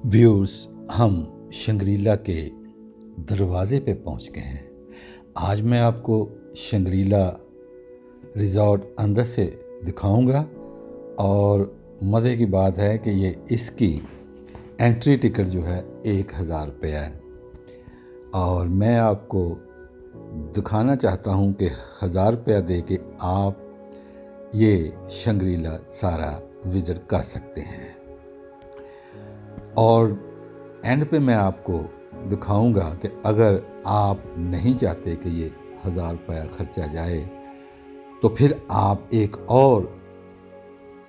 Viewers, हम Shangrila के दरवाज़े पे पहुंच गए हैं। आज मैं आपको शंग्रीला रिज़ॉर्ट अंदर से दिखाऊंगा और मज़े की बात है कि ये इसकी एंट्री टिकट जो है 1000 रुपया है और मैं आपको दिखाना चाहता हूं कि 1000 रुपया दे के आप ये शंग्रीला सारा विज़िट कर सकते हैं। और एंड पे मैं आपको दिखाऊंगा कि अगर आप नहीं चाहते कि ये 1000 रुपया खर्चा जाए तो फिर आप एक और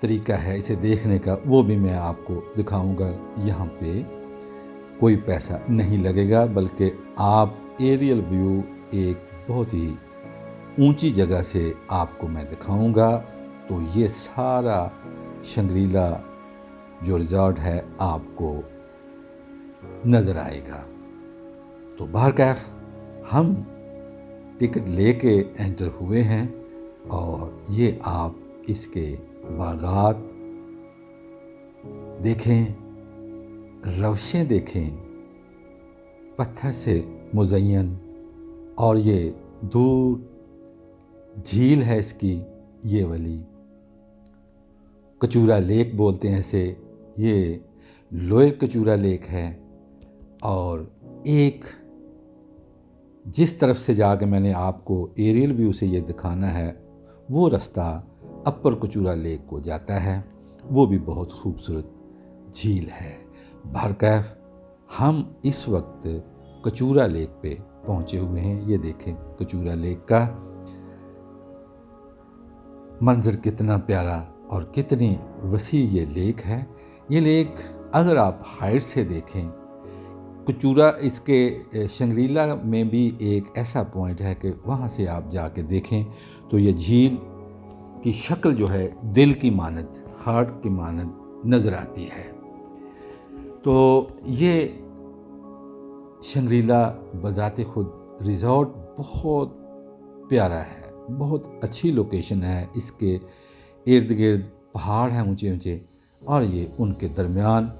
तरीका है इसे देखने का, वो भी मैं आपको दिखाऊंगा। यहाँ पे कोई पैसा नहीं लगेगा, बल्कि आप एरियल व्यू एक बहुत ही ऊंची जगह से आपको मैं दिखाऊंगा। तो ये सारा शंग्रीला जो रिज़ॉर्ट है आपको नज़र आएगा। तो बहरकैफ हम टिकट लेके एंटर हुए हैं और ये आप इसके बागात देखें, रवशें देखें, पत्थर से मुज़य्यन, और ये दूर झील है इसकी, ये वाली कचूरा लेक बोलते हैं इसे, ये लोअर कचूरा लेक है। और एक जिस तरफ से जाके मैंने आपको एरियल व्यू से ये दिखाना है वो रास्ता अपर कचूरा लेक को जाता है, वो भी बहुत खूबसूरत झील है। बहरकैफ हम इस वक्त कचूरा लेक पे पहुंचे हुए हैं। ये देखें कचूरा लेक का मंजर कितना प्यारा और कितनी वसी ये लेक है। ये लेक अगर आप हाइट से देखें, कचूरा इसके शंग्रीला में भी एक ऐसा पॉइंट है कि वहाँ से आप जाके देखें तो ये झील की शक्ल जो है दिल की मानद, हार्ट की मानद नज़र आती है। तो ये शंग्रीला बज़ाते खुद रिज़ॉर्ट बहुत प्यारा है, बहुत अच्छी लोकेशन है। इसके इर्द गिर्द पहाड़ हैं ऊंचे ऊंचे और ये उनके दरमियान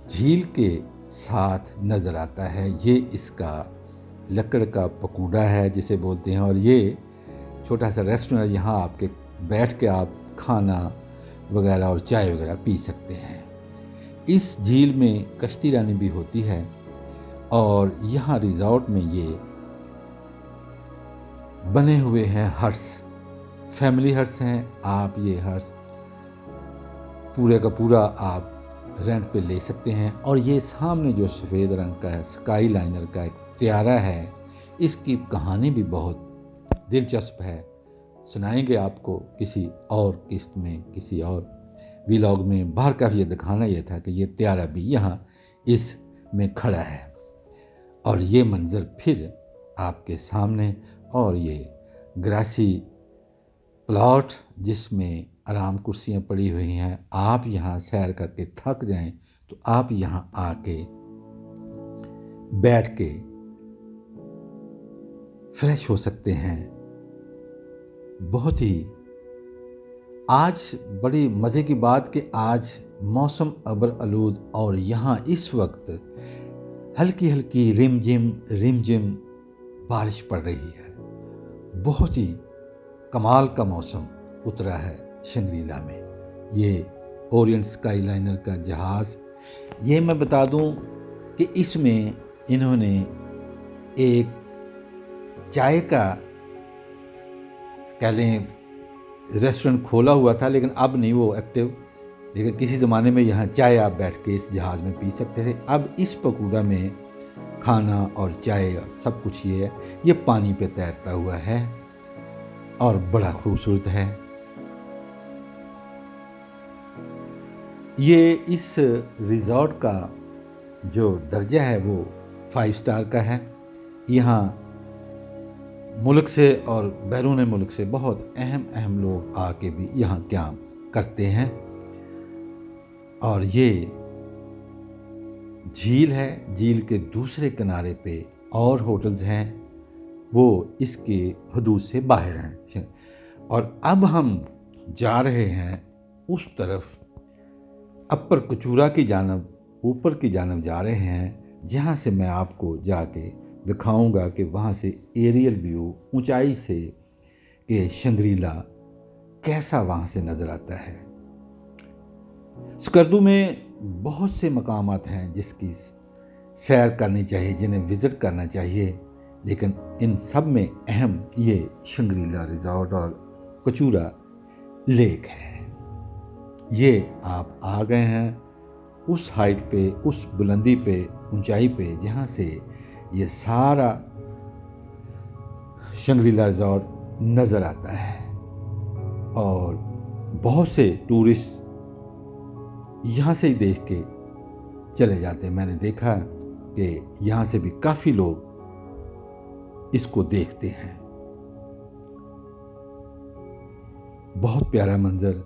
झील के साथ नज़र आता है। ये इसका लकड़ का पकूड़ा है जिसे बोलते हैं, और ये छोटा सा रेस्टोरेंट, यहाँ आपके बैठ के आप खाना वगैरह और चाय वगैरह पी सकते हैं। इस झील में कश्ती रानी भी होती है और यहाँ रिज़ॉर्ट में ये बने हुए हैं हट्स, फैमिली हट्स हैं। आप ये हट्स पूरे का पूरा आप रेंट पे ले सकते हैं। और ये सामने जो सफ़ेद रंग का है, स्काई लाइनर का एक त्यारा है, इसकी कहानी भी बहुत दिलचस्प है। सुनाएंगे आपको किसी और किस्त में, किसी और व्लॉग में। बाहर का ये दिखाना ये था कि ये त्यारा भी यहाँ इस में खड़ा है और ये मंज़र फिर आपके सामने, और ये ग्रासी प्लॉट जिसमें आराम कुर्सियाँ पड़ी हुई हैं। आप यहाँ सैर करके थक जाएं तो आप यहाँ आके बैठ के फ्रेश हो सकते हैं। बहुत ही आज बड़ी मज़े की बात कि आज मौसम अबर आलूद और यहाँ इस वक्त हल्की हल्की रिमझिम बारिश पड़ रही है। बहुत ही कमाल का मौसम उतरा है शंग्रीला में। ये ओरिएंट स्काई लाइनर का जहाज़, ये मैं बता दूं कि इसमें इन्होंने एक चाय का कह लें रेस्टोरेंट खोला हुआ था, लेकिन अब नहीं वो एक्टिव। लेकिन किसी ज़माने में यहाँ चाय आप बैठ के इस जहाज़ में पी सकते थे। अब इस पकूड़ा में खाना और चाय और सब कुछ ये है। ये पानी पे तैरता हुआ है और बड़ा खूबसूरत है। ये इस रिज़ॉर्ट का जो दर्जा है वो 5 स्टार का है। यहाँ मुल्क से और बैरून मुल्क से बहुत अहम लोग आके भी यहाँ क्याम करते हैं। और ये झील है, झील के दूसरे किनारे पे और होटल्स हैं, वो इसके हदूद से बाहर हैं। और अब हम जा रहे हैं उस तरफ अपर कचूरा की जानब ऊपर की जानब जा रहे हैं, जहाँ से मैं आपको जाके दिखाऊंगा कि वहाँ से एरियल व्यू ऊंचाई से कि शंग्रीला कैसा वहाँ से नज़र आता है। स्कर्दू में बहुत से मकामात हैं जिसकी सैर करनी चाहिए, जिन्हें विज़िट करना चाहिए, लेकिन इन सब में अहम ये शंग्रीला रिजॉर्ट और कचूरा लेक है। ये आप आ गए हैं उस हाइट पे, उस बुलंदी पे, ऊंचाई पे, जहाँ से ये सारा शंग्रीला रिजॉर्ट नज़र आता है। और बहुत से टूरिस्ट यहाँ से ही देख के चले जाते हैं। मैंने देखा कि यहाँ से भी काफ़ी लोग इसको देखते हैं। बहुत प्यारा मंज़र।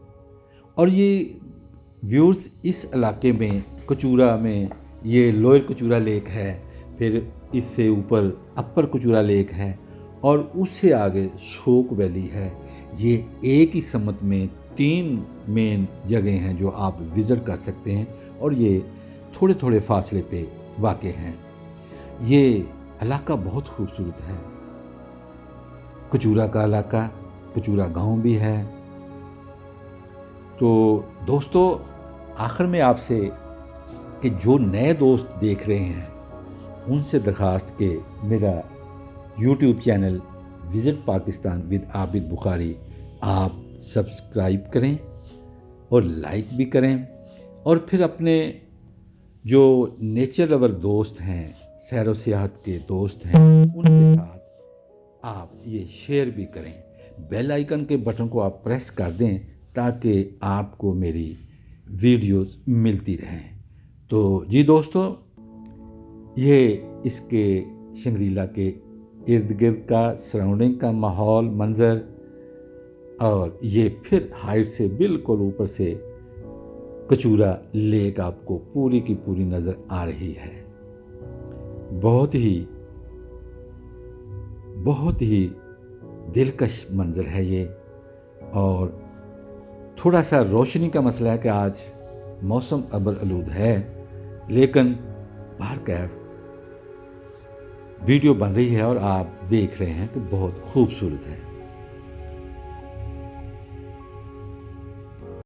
और ये व्यूअर्स, इस इलाके में कचूरा में ये लोअर कचूरा लेक है, फिर इससे ऊपर अपर कचूरा लेक है, और उससे आगे शोक वैली है। ये एक ही समत में 3 मेन जगह हैं जो आप विज़िट कर सकते हैं, और ये थोड़े थोड़े फासले पे वाक़े हैं। ये इलाका बहुत खूबसूरत है। कचूरा का इलाका, कचूरा गांव भी है। तो दोस्तों, आखिर में आपसे कि जो नए दोस्त देख रहे हैं उनसे दरख्वास्त कि मेरा YouTube channel visit Pakistan with Abid Bukhari आप सब्सक्राइब करें और लाइक भी करें, और फिर अपने जो नेचर लवर दोस्त हैं, सैर व सियाहत के दोस्त हैं, उनके साथ आप ये शेयर भी करें। बेल आइकन के बटन को आप प्रेस कर दें ताकि आपको मेरी वीडियोस मिलती रहें। तो जी दोस्तों, ये इसके शंग्रीला के इर्द गिर्द का सराउंडिंग का माहौल, मंज़र, और ये फिर हाइट से बिल्कुल ऊपर से कचूरा लेक आपको पूरी की पूरी नज़र आ रही है। बहुत ही दिलकश मंज़र है ये। और थोड़ा सा रोशनी का मसला है कि आज मौसम अबर आलूद है, लेकिन बाहर कैफ वीडियो बन रही है और आप देख रहे हैं कि बहुत खूबसूरत है।